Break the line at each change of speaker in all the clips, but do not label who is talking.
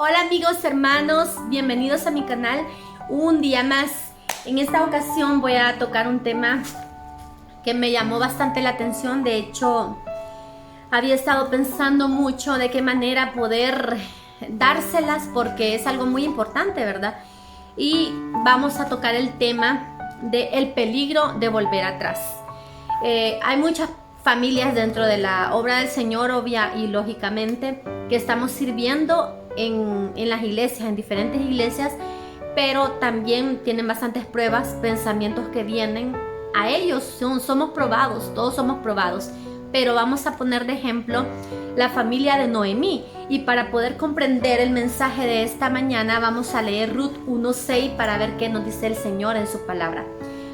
Hola amigos, hermanos, bienvenidos a mi canal un día más. En esta ocasión voy a tocar un tema que me llamó bastante la atención. De hecho, había estado pensando mucho de qué manera poder dárselas porque es algo muy importante, ¿verdad? Y vamos a tocar el tema del peligro de volver atrás. Hay muchas familias dentro de la obra del Señor, obvia y lógicamente, que estamos sirviendo en las iglesias, en diferentes iglesias, pero también tienen bastantes pruebas, pensamientos que vienen a ellos. Somos probados, todos somos probados, pero vamos a poner de ejemplo la familia de Noemí. Y para poder comprender el mensaje de esta mañana, vamos a leer Ruth 1:6 para ver qué nos dice el Señor en su palabra.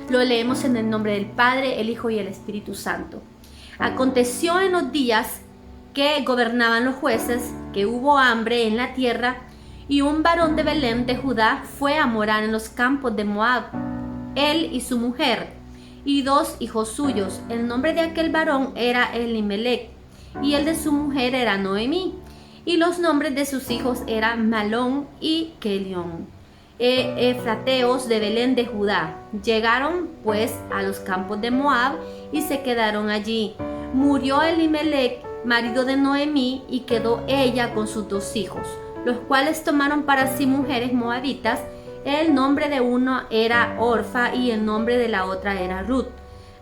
Lo leemos en el nombre del Padre, el Hijo y el Espíritu Santo. Aconteció en los días que gobernaban los jueces, que hubo hambre en la tierra, y un varón de Belén de Judá fue a morar en los campos de Moab, él y su mujer, y dos hijos suyos. El nombre de aquel varón era Elimelech, y el de su mujer era Noemí, y los nombres de sus hijos eran Malón y Kelión, efrateos de Belén de Judá. Llegaron pues a los campos de Moab y se quedaron allí. Murió Elimelech, marido de Noemí, y quedó ella con sus dos hijos, los cuales tomaron para sí mujeres moabitas. El nombre de uno era Orfa y el nombre de la otra era Ruth.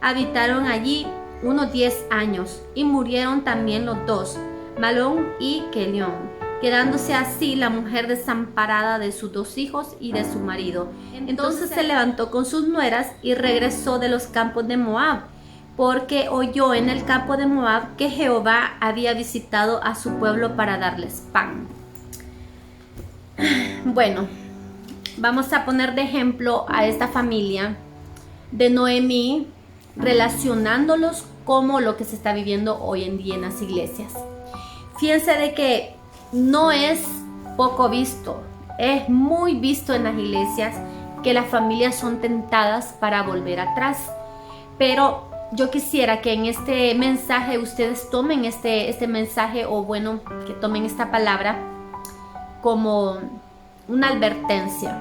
Habitaron allí unos 10 años y murieron también los dos, Malón y Kelión, quedándose así la mujer desamparada de sus dos hijos y de su marido. Entonces se levantó con sus nueras y regresó de los campos de Moab, porque oyó en el campo de Moab que Jehová había visitado a su pueblo para darles pan. Bueno, vamos a poner de ejemplo a esta familia de Noemí, relacionándolos como lo que se está viviendo hoy en día en las iglesias. Fíjense de que no es poco visto, es muy visto en las iglesias que las familias son tentadas para volver atrás. Pero yo quisiera que en este mensaje ustedes tomen este mensaje, o bueno, que tomen esta palabra como una advertencia.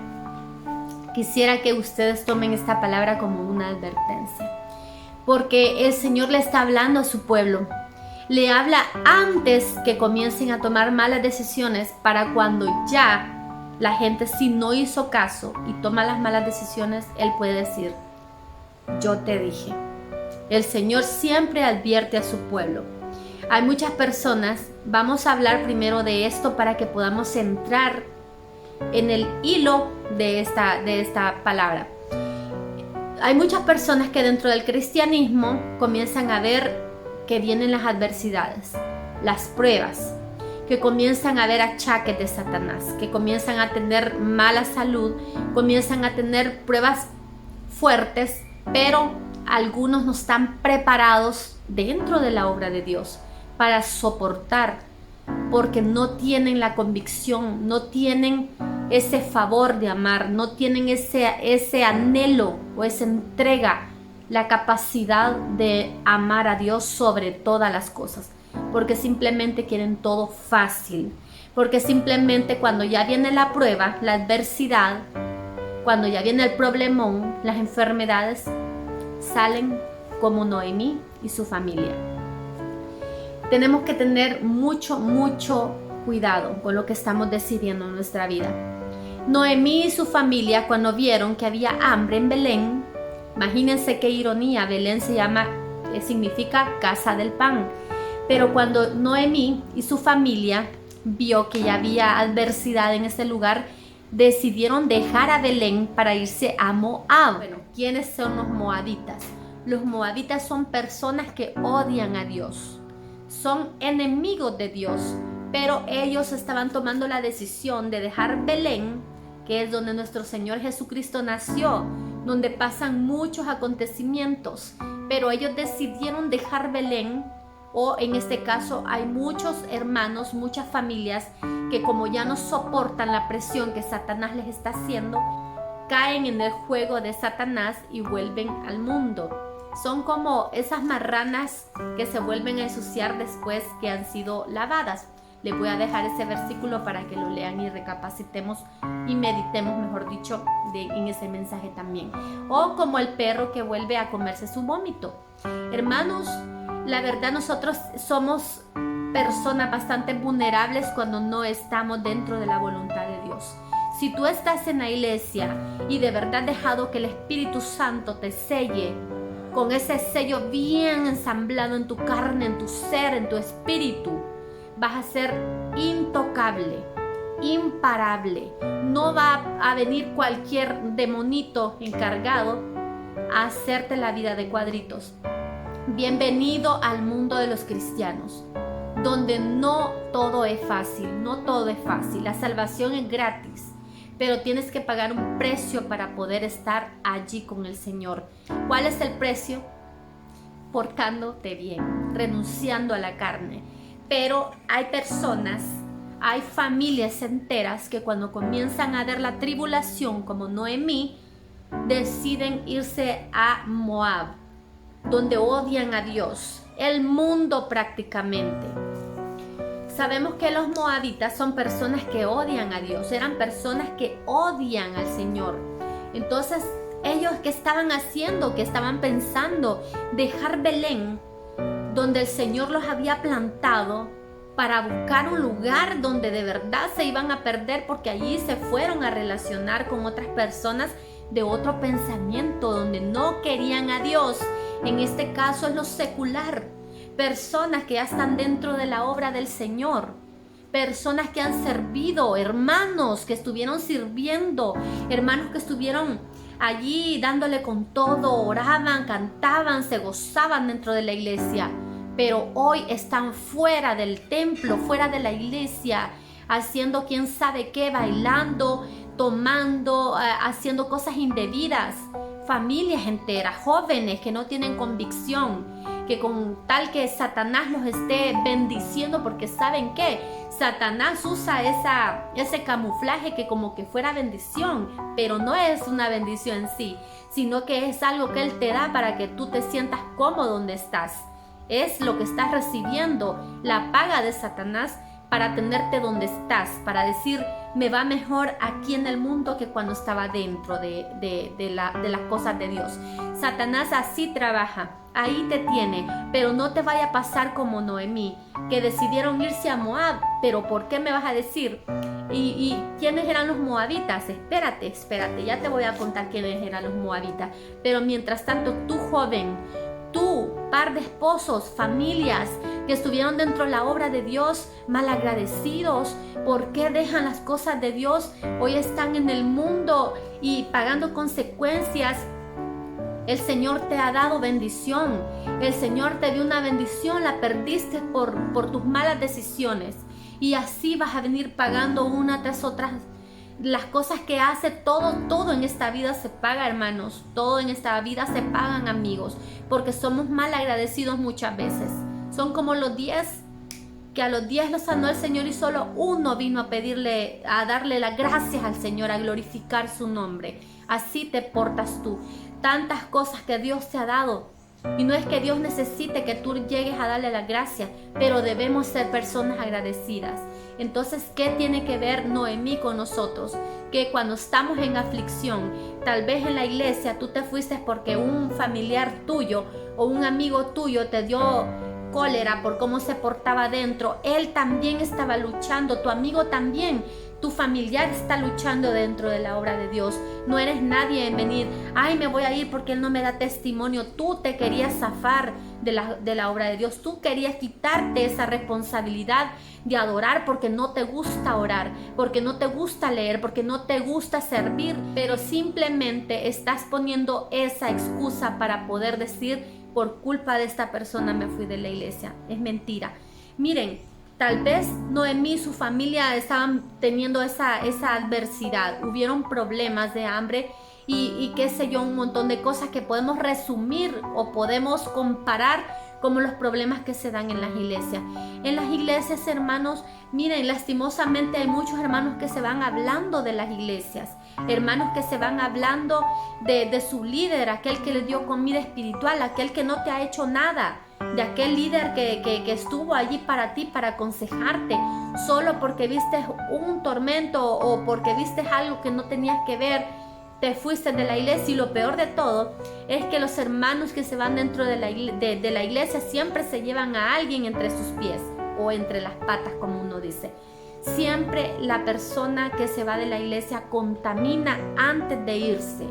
Quisiera que ustedes tomen esta palabra como una advertencia, porque el Señor le está hablando a su pueblo. Le habla antes que comiencen a tomar malas decisiones, para cuando ya la gente, si no hizo caso y toma las malas decisiones, Él puede decir: yo te dije. El Señor siempre advierte a su pueblo. Hay muchas personas, vamos a hablar primero de esto para que podamos entrar en el hilo de esta palabra. Hay muchas personas que dentro del cristianismo comienzan a ver que vienen las adversidades, las pruebas, que comienzan a ver achaques de Satanás, que comienzan a tener mala salud, comienzan a tener pruebas fuertes, pero algunos no están preparados dentro de la obra de Dios para soportar, porque no tienen la convicción, no tienen ese favor de amar, no tienen ese anhelo o esa entrega, la capacidad de amar a Dios sobre todas las cosas, porque simplemente quieren todo fácil, porque simplemente cuando ya viene la prueba, la adversidad, cuando ya viene el problemón, las enfermedades, salen como Noemí y su familia. Tenemos que tener mucho cuidado con lo que estamos decidiendo en nuestra vida. Noemí y su familia, cuando vieron que había hambre en Belén, imagínense qué ironía, Belén significa casa del pan, pero cuando Noemí y su familia vio que ya había adversidad en ese lugar, decidieron dejar a Belén para irse a Moab. Bueno, ¿quiénes son los moabitas? Los moabitas son personas que odian a Dios, son enemigos de Dios, pero ellos estaban tomando la decisión de dejar Belén, que es donde nuestro Señor Jesucristo nació, donde pasan muchos acontecimientos, pero ellos decidieron dejar Belén. O en este caso hay muchos hermanos, muchas familias que, como ya no soportan la presión que Satanás les está haciendo, caen en el juego de Satanás y vuelven al mundo. Son como esas marranas que se vuelven a ensuciar después que han sido lavadas. Les voy a dejar ese versículo para que lo lean y recapacitemos y meditemos, mejor dicho, en ese mensaje también. O como el perro que vuelve a comerse su vómito. Hermanos, la verdad nosotros somos personas bastante vulnerables cuando no estamos dentro de la voluntad de Dios. Si tú estás en la iglesia y de verdad has dejado que el Espíritu Santo te selle con ese sello bien ensamblado en tu carne, en tu ser, en tu espíritu, vas a ser intocable, imparable. No va a venir cualquier demonito encargado a hacerte la vida de cuadritos. Bienvenido al mundo de los cristianos, donde no todo es fácil, no todo es fácil. La salvación es gratis, pero tienes que pagar un precio para poder estar allí con el Señor. ¿Cuál es el precio? Portándote bien, renunciando a la carne. Pero hay personas, hay familias enteras que cuando comienzan a ver la tribulación, como Noemí, deciden irse a Moab, donde odian a Dios, el mundo prácticamente. Sabemos que los moabitas son personas que odian a Dios, eran personas que odian al Señor. Entonces, ellos, ¿qué estaban haciendo? ¿Qué estaban pensando? Dejar Belén, donde el Señor los había plantado, para buscar un lugar donde de verdad se iban a perder, porque allí se fueron a relacionar con otras personas de otro pensamiento, donde no querían a Dios. En este caso es lo secular. Personas que ya están dentro de la obra del Señor, personas que han servido, hermanos que estuvieron sirviendo, hermanos que estuvieron allí dándole con todo, oraban, cantaban, se gozaban dentro de la iglesia, pero hoy están fuera del templo, fuera de la iglesia, haciendo quién sabe qué, bailando, tomando, haciendo cosas indebidas. Familias enteras, jóvenes que no tienen convicción, que con tal que Satanás los esté bendiciendo, porque ¿saben qué? Satanás usa ese camuflaje que como que fuera bendición, pero no es una bendición en sí, sino que es algo que Él te da para que tú te sientas cómodo donde estás. Es lo que estás recibiendo, la paga de Satanás para tenerte donde estás, para decir, me va mejor aquí en el mundo que cuando estaba dentro de las cosas de Dios. Satanás así trabaja, ahí te tiene, pero no te vaya a pasar como Noemí, que decidieron irse a Moab. Pero ¿por qué me vas a decir? ¿Y quiénes eran los moabitas? Espérate, ya te voy a contar quiénes eran los moabitas. Pero mientras tanto, tú joven, tú, par de esposos, familias que estuvieron dentro de la obra de Dios, malagradecidos, ¿por qué dejan las cosas de Dios? Hoy están en el mundo y pagando consecuencias. El Señor te ha dado bendición, el Señor te dio una bendición, la perdiste por tus malas decisiones, y así vas a venir pagando una tras otra. Las cosas que hace, todo en esta vida se paga, hermanos. Todo en esta vida se pagan, amigos, porque somos mal agradecidos muchas veces. Son como los 10, que a los 10 los sanó el Señor y solo uno vino a darle las gracias al Señor, a glorificar su nombre. Así te portas tú. Tantas cosas que Dios te ha dado. Y no es que Dios necesite que tú llegues a darle las gracias, pero debemos ser personas agradecidas. Entonces, ¿qué tiene que ver Noemí con nosotros? Que cuando estamos en aflicción, tal vez en la iglesia tú te fuiste porque un familiar tuyo o un amigo tuyo te dio cólera por cómo se portaba dentro. Él también estaba luchando, tu amigo también, tu familiar está luchando dentro de la obra de Dios. No eres nadie en venir, ay, me voy a ir porque él no me da testimonio. Tú te querías zafar de la obra de Dios. Tú querías quitarte esa responsabilidad de adorar porque no te gusta orar, porque no te gusta leer, porque no te gusta servir, pero simplemente estás poniendo esa excusa para poder decir, por culpa de esta persona me fui de la iglesia. Es mentira. Miren, tal vez Noemí y su familia estaban teniendo esa adversidad. Hubieron problemas de hambre y qué sé yo, un montón de cosas que podemos resumir o podemos comparar como los problemas que se dan en las iglesias. En las iglesias, hermanos, Miren, lastimosamente hay muchos hermanos que se van hablando de las iglesias, hermanos que se van hablando de su líder, aquel que les dio comida espiritual, aquel que no te ha hecho nada, de aquel líder que estuvo allí para ti, para aconsejarte, solo porque viste un tormento o porque viste algo que no tenías que ver, te fuiste de la iglesia. Y lo peor de todo es que los hermanos que se van dentro de la iglesia siempre se llevan a alguien entre sus pies o entre las patas, como uno dice. Siempre la persona que se va de la iglesia contamina antes de irse.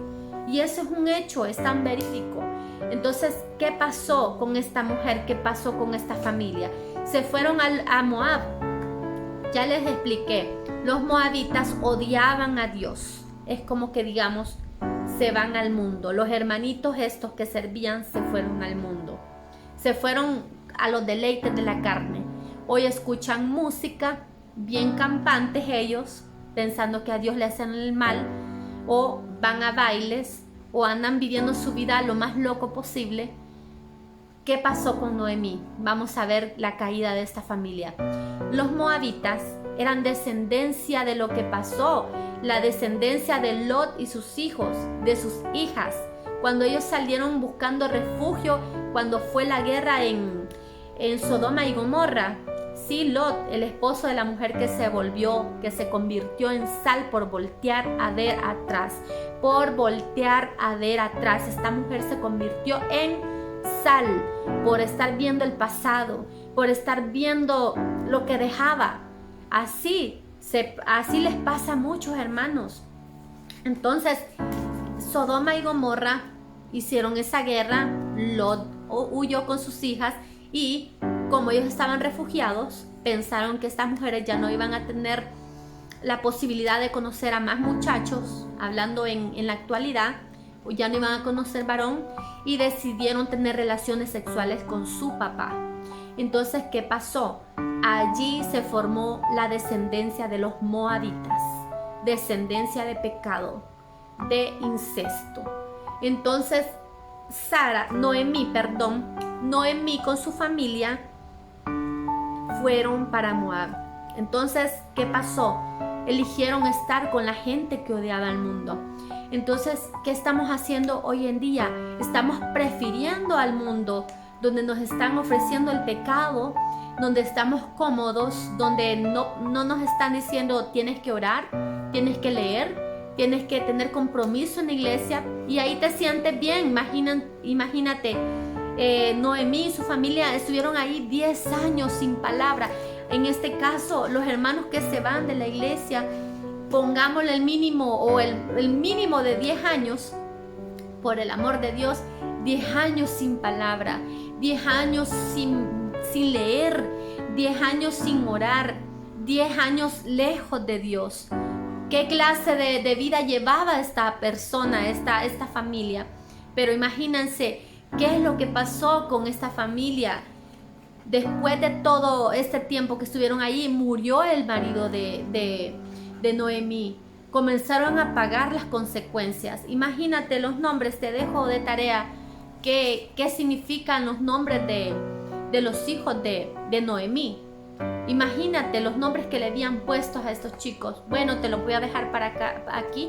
Y eso es un hecho, es tan verídico. Entonces, ¿qué pasó con esta mujer? ¿Qué pasó con esta familia? Se fueron a Moab. Ya les expliqué, los moabitas odiaban a Dios. Es como que digamos, se van al mundo. Los hermanitos estos que servían se fueron al mundo. Se fueron a los deleites de la carne. Hoy escuchan música, bien campantes ellos, pensando que a Dios le hacen el mal, o van a bailes, o andan viviendo su vida lo más loco posible. ¿Qué pasó con Noemí? Vamos a ver la caída de esta familia. Los moabitas eran descendencia de lo que pasó, la descendencia de Lot y sus hijos, de sus hijas, cuando ellos salieron buscando refugio, cuando fue la guerra en Sodoma y Gomorra. Sí, Lot, el esposo de la mujer que se convirtió en sal por voltear a ver atrás. Por voltear a ver atrás. Esta mujer se convirtió en sal por estar viendo el pasado, por estar viendo lo que dejaba. Así les pasa a muchos hermanos. Entonces, Sodoma y Gomorra hicieron esa guerra. Lot huyó con sus hijas y como ellos estaban refugiados, pensaron que estas mujeres ya no iban a tener la posibilidad de conocer a más muchachos, hablando en la actualidad, ya no iban a conocer varón, y decidieron tener relaciones sexuales con su papá. Entonces, ¿qué pasó? Allí se formó la descendencia de los moabitas, descendencia de pecado, de incesto. Entonces, Noemí con su familia fueron para Moab. Entonces, ¿qué pasó? Eligieron estar con la gente que odiaba al mundo. Entonces, ¿qué estamos haciendo hoy en día? Estamos prefiriendo al mundo, donde nos están ofreciendo el pecado, donde estamos cómodos, donde no nos están diciendo tienes que orar, tienes que leer, tienes que tener compromiso en la iglesia, y ahí te sientes bien. Imagínate, Noemí y su familia estuvieron ahí 10 años sin palabra. En este caso, los hermanos que se van de la iglesia, pongámosle el mínimo o el mínimo de 10 años, por el amor de Dios, 10 años sin palabra, 10 años sin leer, 10 años sin orar, 10 años lejos de Dios. ¿Qué clase de vida llevaba esta persona, esta familia? Pero imagínense, ¿qué es lo que pasó con esta familia? Después de todo este tiempo que estuvieron allí, murió el marido de Noemí. Comenzaron a pagar las consecuencias. Imagínate los nombres, te dejo de tarea qué significan los nombres de los hijos de Noemí. Imagínate los nombres que le habían puesto a estos chicos. Bueno, te lo voy a dejar aquí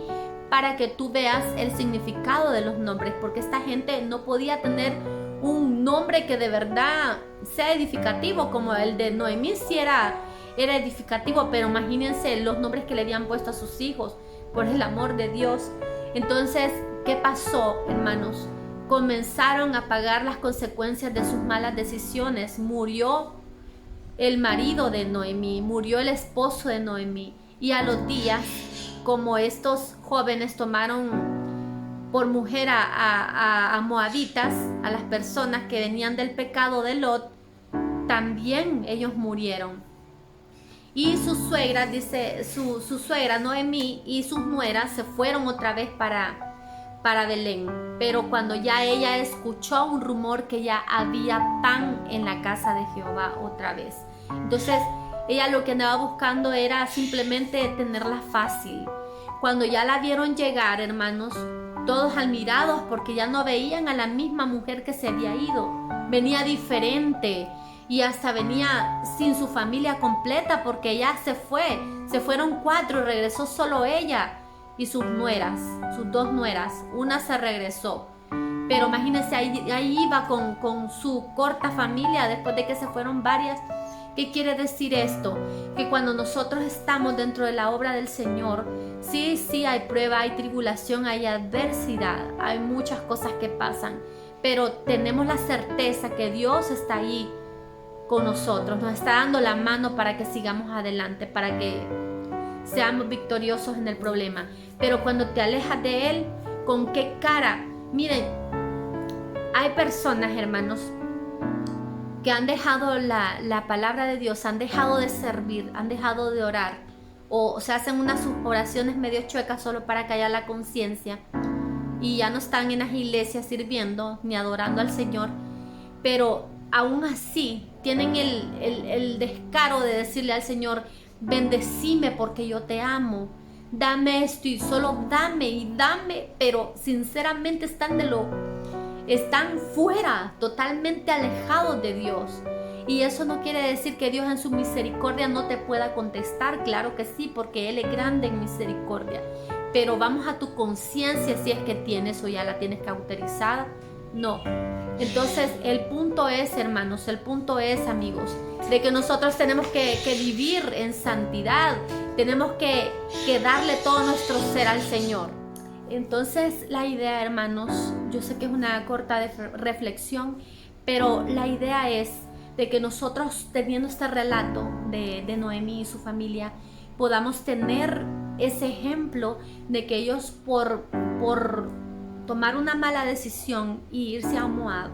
para que tú veas el significado de los nombres, porque esta gente no podía tener un nombre que de verdad sea edificativo, como el de Noemí sí era edificativo, pero imagínense los nombres que le habían puesto a sus hijos, por el amor de Dios. Entonces, ¿qué pasó, hermanos? Comenzaron a pagar las consecuencias de sus malas decisiones. Murió el marido de Noemí, murió el esposo de Noemí, y a los días, como estos jóvenes tomaron por mujer a moabitas, a las personas que venían del pecado de Lot, también ellos murieron. Y su suegra, dice, su suegra Noemí y sus nueras se fueron otra vez para Belén. Pero cuando ya ella escuchó un rumor que ya había pan en la casa de Jehová otra vez. Entonces ella lo que andaba buscando era simplemente tenerla fácil. Cuando ya la vieron llegar, hermanos, todos admirados porque ya no veían a la misma mujer que se había ido. Venía diferente. y hasta venía sin su familia completa porque ella se fueron 4 y regresó solo ella y sus nueras, sus 2 nueras, una se regresó. Pero imagínense, ahí iba con su corta familia después de que se fueron varias. ¿Qué quiere decir esto? Que cuando nosotros estamos dentro de la obra del Señor, sí hay prueba, hay tribulación, hay adversidad, hay muchas cosas que pasan, pero tenemos la certeza que Dios está ahí con nosotros, nos está dando la mano para que sigamos adelante, para que seamos victoriosos en el problema. Pero cuando te alejas de Él, ¿con qué cara? Miren, hay personas, hermanos, que han dejado la palabra de Dios, han dejado de servir, han dejado de orar, o se hacen unas oraciones medio chuecas solo para callar la conciencia, y ya no están en las iglesias sirviendo ni adorando al Señor, pero aún así tienen el descaro de decirle al Señor: bendecime porque yo te amo, dame esto y solo dame y dame, pero sinceramente están fuera, totalmente alejados de Dios. Y eso no quiere decir que Dios en su misericordia no te pueda contestar, claro que sí, porque Él es grande en misericordia. Pero vamos a tu conciencia si es que tienes o ya la tienes cauterizada. No. Entonces el punto es, hermanos, el punto es, amigos, de que nosotros tenemos que vivir en santidad, tenemos que darle todo nuestro ser al Señor. Entonces la idea, hermanos, yo sé que es una corta reflexión, pero la idea es de que nosotros, teniendo este relato de Noemí y su familia, podamos tener ese ejemplo de que ellos por tomar una mala decisión y irse a Moab,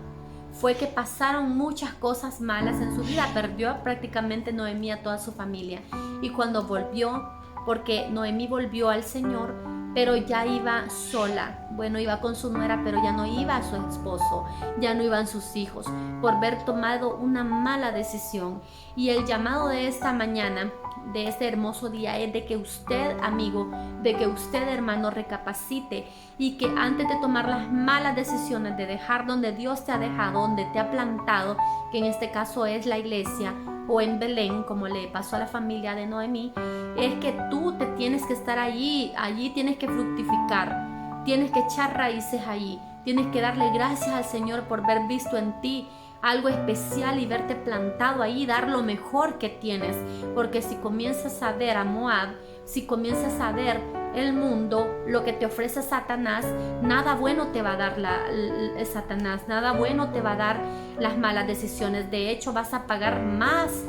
fue que pasaron muchas cosas malas en su vida. Perdió prácticamente Noemí a toda su familia, y cuando volvió, porque Noemí volvió al Señor, pero ya iba sola. Bueno, iba con su nuera, pero ya no iba a su esposo, ya no iban sus hijos, por haber tomado una mala decisión. Y el llamado de esta mañana, de este hermoso día, es de que usted, amigo, de que usted, hermano, recapacite, y que antes de tomar las malas decisiones, de dejar donde Dios te ha dejado, donde te ha plantado, que en este caso es la iglesia, o en Belén, como le pasó a la familia de Noemí, es que tú te tienes que estar allí tienes que fructificar, tienes que echar raíces allí, tienes que darle gracias al Señor por haber visto en ti algo especial y verte plantado ahí, dar lo mejor que tienes, porque si comienzas a ver a Moab, si comienzas a ver el mundo, lo que te ofrece Satanás, nada bueno te va a dar Satanás, nada bueno te va a dar las malas decisiones. De hecho, vas a pagar más,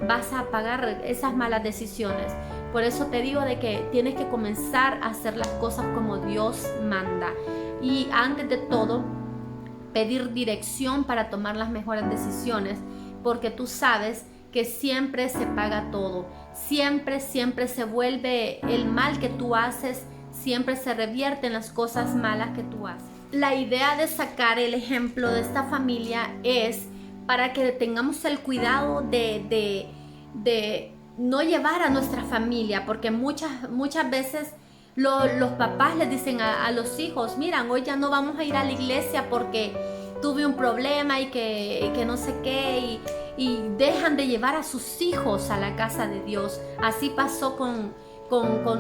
vas a pagar esas malas decisiones. Por eso te digo de que tienes que comenzar a hacer las cosas como Dios manda, y antes de todo pedir dirección para tomar las mejores decisiones, porque tú sabes que siempre se paga todo, siempre se vuelve el mal que tú haces, siempre se revierte en las cosas malas que tú haces. La idea de sacar el ejemplo de esta familia es para que tengamos el cuidado de no llevar a nuestra familia, porque muchas veces los papás les dicen a los hijos: miran, hoy ya no vamos a ir a la iglesia porque tuve un problema y que no sé qué, y dejan de llevar a sus hijos a la casa de Dios. Así pasó con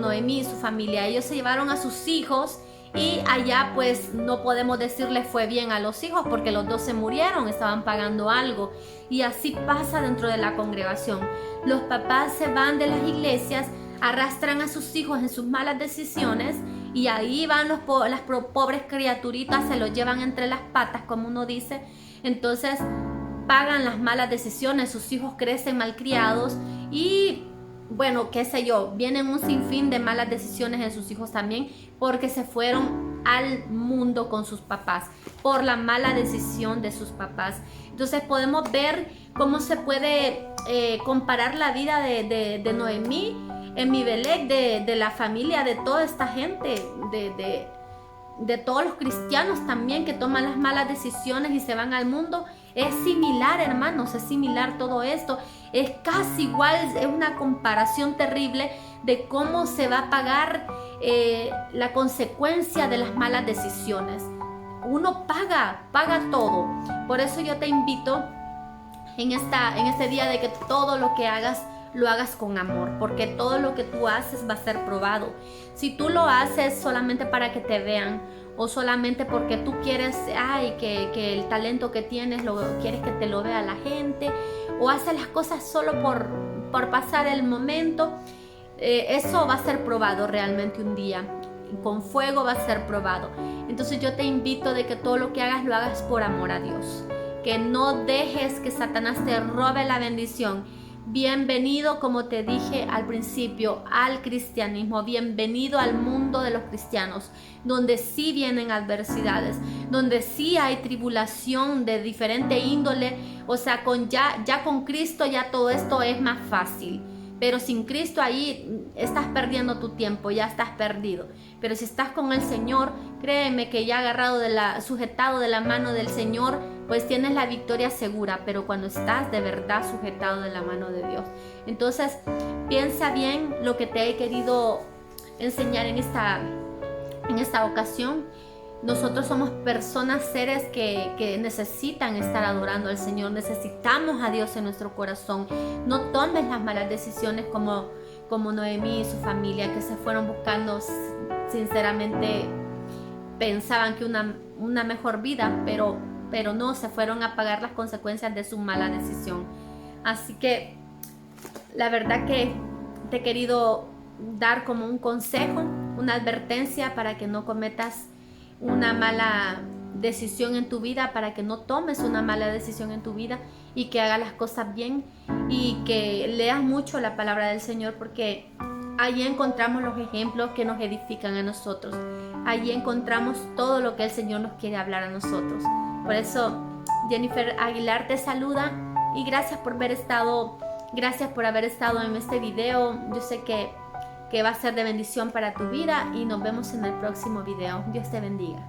Noemí y su familia. Ellos se llevaron a sus hijos, y allá pues no podemos decirle fue bien a los hijos, porque los dos se murieron, estaban pagando algo. Y así pasa dentro de la congregación. Los papás se van de las iglesias, arrastran a sus hijos en sus malas decisiones, y ahí van las pobres criaturitas, se los llevan entre las patas, como uno dice. Entonces pagan las malas decisiones, sus hijos crecen malcriados, y bueno, qué sé yo, vienen un sinfín de malas decisiones en sus hijos también, porque se fueron al mundo con sus papás, por la mala decisión de sus papás. Entonces podemos ver cómo se puede comparar la vida de Noemí, Elimelec, de la familia, de toda esta gente, de todos los cristianos también que toman las malas decisiones y se van al mundo. Es similar, hermanos, es similar todo esto. Es casi igual, es una comparación terrible de cómo se va a pagar la consecuencia de las malas decisiones. Uno paga todo. Por eso yo te invito en este día de que todo lo que hagas lo hagas con amor, porque todo lo que tú haces va a ser probado. Si tú lo haces solamente para que te vean o solamente porque tú quieres, que el talento que tienes quieres que te lo vea la gente, o haces las cosas solo por pasar el momento, eso va a ser probado realmente un día. Con fuego va a ser probado. Entonces yo te invito de que todo lo que hagas lo hagas por amor a Dios, que no dejes que Satanás te robe la bendición. Bienvenido, como te dije al principio, al cristianismo. Bienvenido al mundo de los cristianos, donde sí vienen adversidades, donde sí hay tribulación de diferente índole. O sea, ya con Cristo ya todo esto es más fácil. Pero sin Cristo ahí estás perdiendo tu tiempo, ya estás perdido. Pero si estás con el Señor, créeme que ya sujetado de la mano del Señor, pues tienes la victoria segura. Pero cuando estás de verdad sujetado de la mano de Dios. Entonces, piensa bien lo que te he querido enseñar en esta ocasión. Nosotros somos personas, seres que necesitan estar adorando al Señor. Necesitamos a Dios en nuestro corazón. No tomes las malas decisiones como Noemí y su familia, que se fueron buscando, sinceramente pensaban que una mejor vida, pero no, se fueron a pagar las consecuencias de su mala decisión. Así que la verdad que te he querido dar como un consejo, una advertencia para que no cometas una mala decisión en tu vida, para que no tomes una mala decisión en tu vida y que hagas las cosas bien y que leas mucho la palabra del Señor, porque allí encontramos los ejemplos que nos edifican a nosotros. Allí encontramos todo lo que el Señor nos quiere hablar a nosotros. Por eso, Jennifer Aguilar te saluda y gracias por haber estado en este video. Yo sé que va a ser de bendición para tu vida y nos vemos en el próximo video. Dios te bendiga.